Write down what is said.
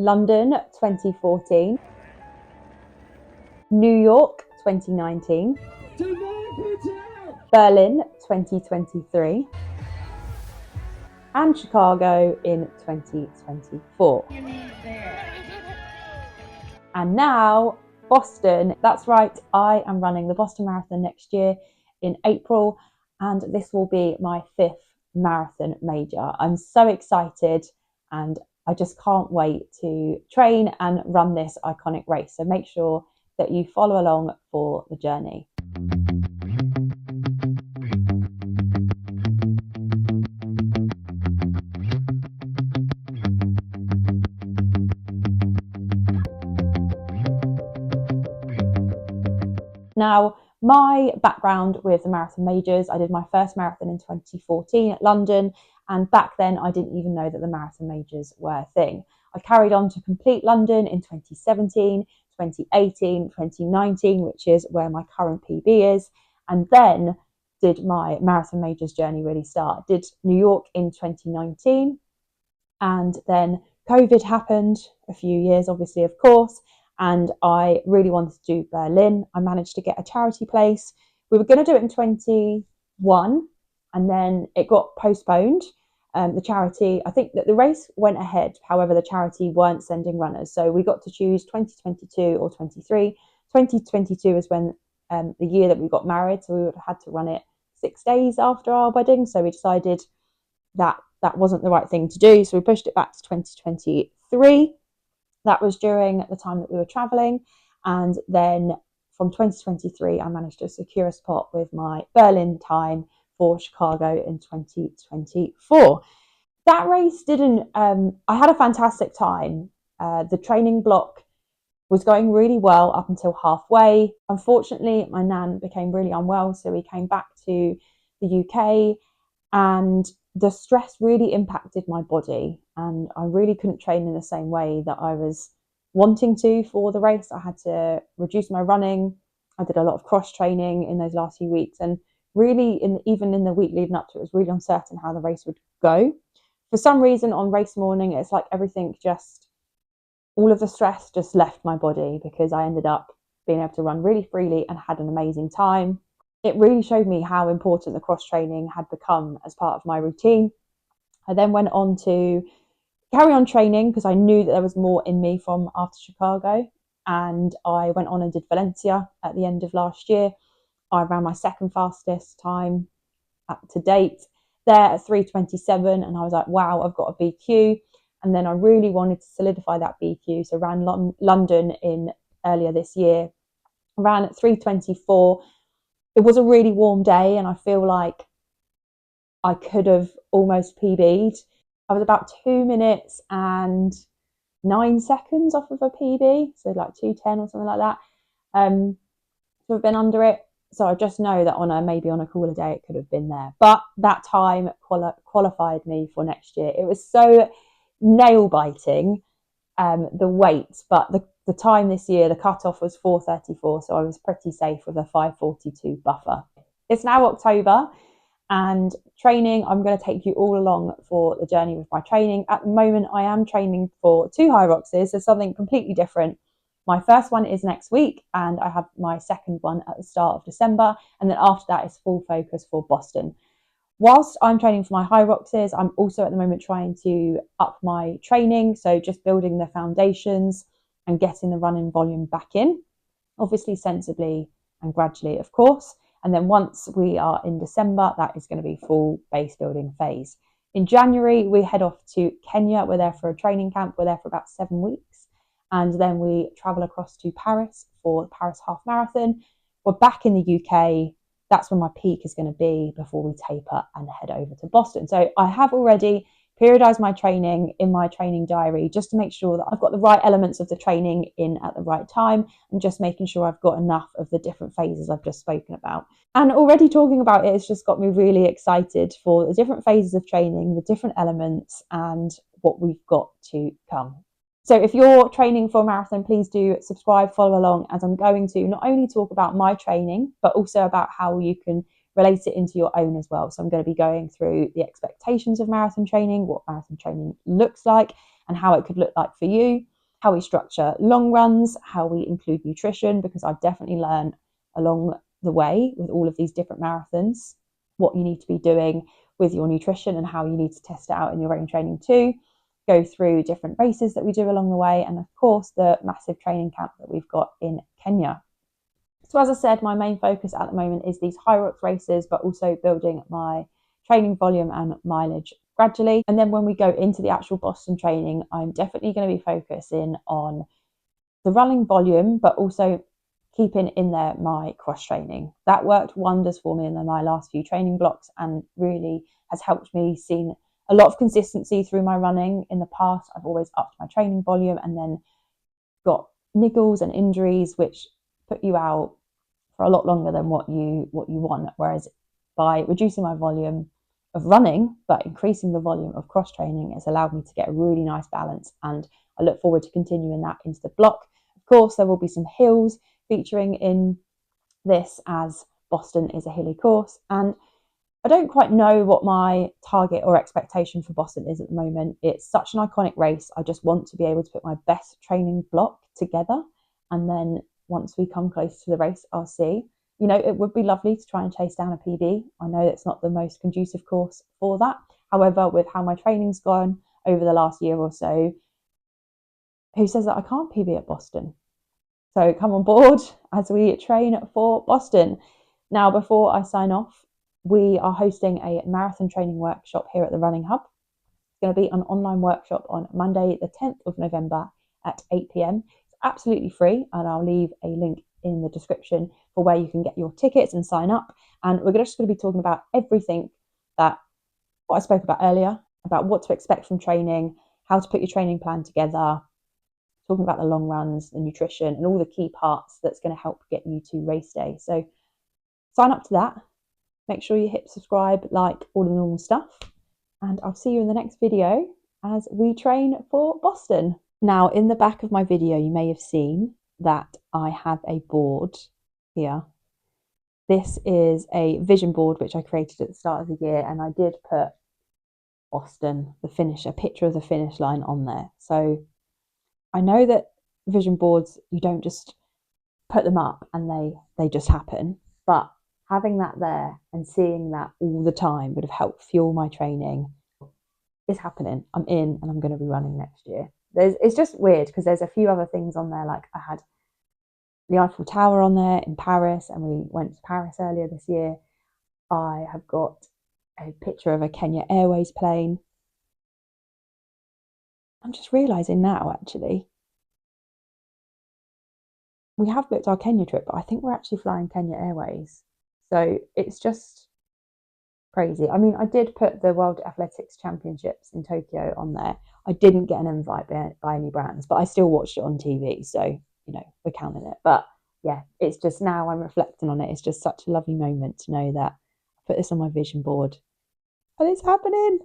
London 2014, New York 2019, Berlin 2023, and Chicago in 2024. And now Boston. That's right, I am running the Boston Marathon next year in April, and this will be my 5th marathon major. I'm so excited and I just can't wait to train and run this iconic race. So make sure that you follow along for the journey. Now, my background with the marathon majors, I did my first marathon in 2014 at London, and back then I didn't even know that the marathon majors were a thing. I carried on to complete London in 2017, 2018, 2019, which is where my current PB is, and then did my marathon majors journey really start. Did New York in 2019, and then COVID happened, a few years obviously, of course, and I really wanted to do Berlin. I managed to get a charity place. We were going to do it in 21, and then it got postponed. The charity, I think that the race went ahead, however, the charity weren't sending runners. So we got to choose 2022 or 23. 2022 is when the year that we got married, so we would have had to run it 6 days after our wedding. So we decided that that wasn't the right thing to do. So we pushed it back to 2023. That was during the time that we were traveling. And then from 2023, I managed to secure a spot with my Berlin time for Chicago in 2024. That race didn't, I had a fantastic time. The training block was going really well up until halfway. Unfortunately, my nan became really unwell, so we came back to the UK, and the stress really impacted my body, and I really couldn't train in the same way that I was wanting to for the race. I had to reduce my running. I did a lot of cross training in those last few weeks, and really even in the week leading up to it, was really uncertain how the race would go. For some reason on race morning, it's like everything just, all of the stress just left my body, because I ended up being able to run really freely and had an amazing time. It really showed me how important the cross training had become as part of my routine. I then went on to carry on training because I knew that there was more in me from after Chicago, and I went on and did Valencia at the end of last year. I ran my second fastest time to date there at 3:27, and I was like, wow, I've got a BQ. And then I really wanted to solidify that BQ, so ran London in earlier this year, ran at 3:24. It was a really warm day, and I feel like I could have almost PB'd. I was about 2 minutes and 9 seconds off of a PB, so like 2:10 or something like that, to have been under it. So I just know that maybe on a cooler day it could have been there. But that time qualified me for next year. It was so nail biting, the weight, but the time this year, the cutoff was 4:34, so I was pretty safe with a 5:42 buffer. It's now October, and training, I'm going to take you all along for the journey with my training. At the moment, I am training for 2 Hyroxes, so something completely different. My first one is next week, and I have my second one at the start of December, and then after that is full focus for Boston. Whilst I'm training for my Hyroxes, I'm also at the moment trying to up my training, so just building the foundations and getting the running volume back in, obviously sensibly and gradually, of course. And then once we are in December, that is going to be full base building phase. In January, we head off to Kenya. We're there for a training camp. We're there for about 7 weeks. And then we travel across to Paris for the Paris Half Marathon. We're back in the UK. That's when my peak is going to be before we taper and head over to Boston. So I have already periodized my training in my training diary, just to make sure that I've got the right elements of the training in at the right time, and just making sure I've got enough of the different phases I've just spoken about. And already talking about it has just got me really excited for the different phases of training, the different elements, and what we've got to come. So if you're training for a marathon, please do subscribe, follow along, as I'm going to not only talk about my training, but also about how you can relate it into your own as well. So I'm going to be going through the expectations of marathon training, what marathon training looks like, and how it could look like for you. how we structure long runs, how we include nutrition, because I've definitely learned along the way with all of these different marathons what you need to be doing with your nutrition and how you need to test it out in your own training too. Go through different races that we do along the way, and of course the massive training camp that we've got in Kenya. So as I said, my main focus at the moment is these Hyrox races, but also building my training volume and mileage gradually. And then when we go into the actual Boston training, I'm definitely going to be focusing on the running volume, but also keeping in there my cross training. That worked wonders for me in my last few training blocks and really has helped me see a lot of consistency through my running. In the past, I've always upped my training volume and then got niggles and injuries, which put you out for a lot longer than what you want. Whereas by reducing my volume of running, but increasing the volume of cross training, has allowed me to get a really nice balance. And I look forward to continuing that into the block. Of course, there will be some hills featuring in this, as Boston is a hilly course. And I don't quite know what my target or expectation for Boston is at the moment. It's such an iconic race. I just want to be able to put my best training block together. And then once we come close to the race, I'll see. You know, it would be lovely to try and chase down a PB. I know it's not the most conducive course for that. However, with how my training's gone over the last year or so, who says that I can't PB at Boston? So come on board as we train for Boston. Now, before I sign off, we are hosting a marathon training workshop here at the Running Hub. It's going to be an online workshop on Monday, the 10th of November at 8 p.m. It's absolutely free, and I'll leave a link in the description for where you can get your tickets and sign up. And we're just going to be talking about everything that what I spoke about earlier, about what to expect from training, how to put your training plan together, talking about the long runs, the nutrition, and all the key parts that's going to help get you to race day. So sign up to that. Make sure you hit subscribe, like, all the normal stuff. And I'll see you in the next video as we train for Boston. Now, in the back of my video, you may have seen that I have a board here. This is a vision board which I created at the start of the year, and I did put Boston, the finish, a picture of the finish line on there. So I know that vision boards, you don't just put them up and they just happen, but having that there and seeing that all the time would have helped fuel my training. It's happening. I'm in, and I'm going to be running next year. It's just weird because there's a few other things on there. Like I had the Eiffel Tower on there in Paris, and we went to Paris earlier this year. I have got a picture of a Kenya Airways plane. I'm just realising now, actually, we have booked our Kenya trip, but I think we're actually flying Kenya Airways. So it's just crazy. I mean, I did put the World Athletics Championships in Tokyo on there. I didn't get an invite by any brands, but I still watched it on TV. So, you know, we're counting it. But yeah, it's just now I'm reflecting on it. It's just such a lovely moment to know that I put this on my vision board and it's happening.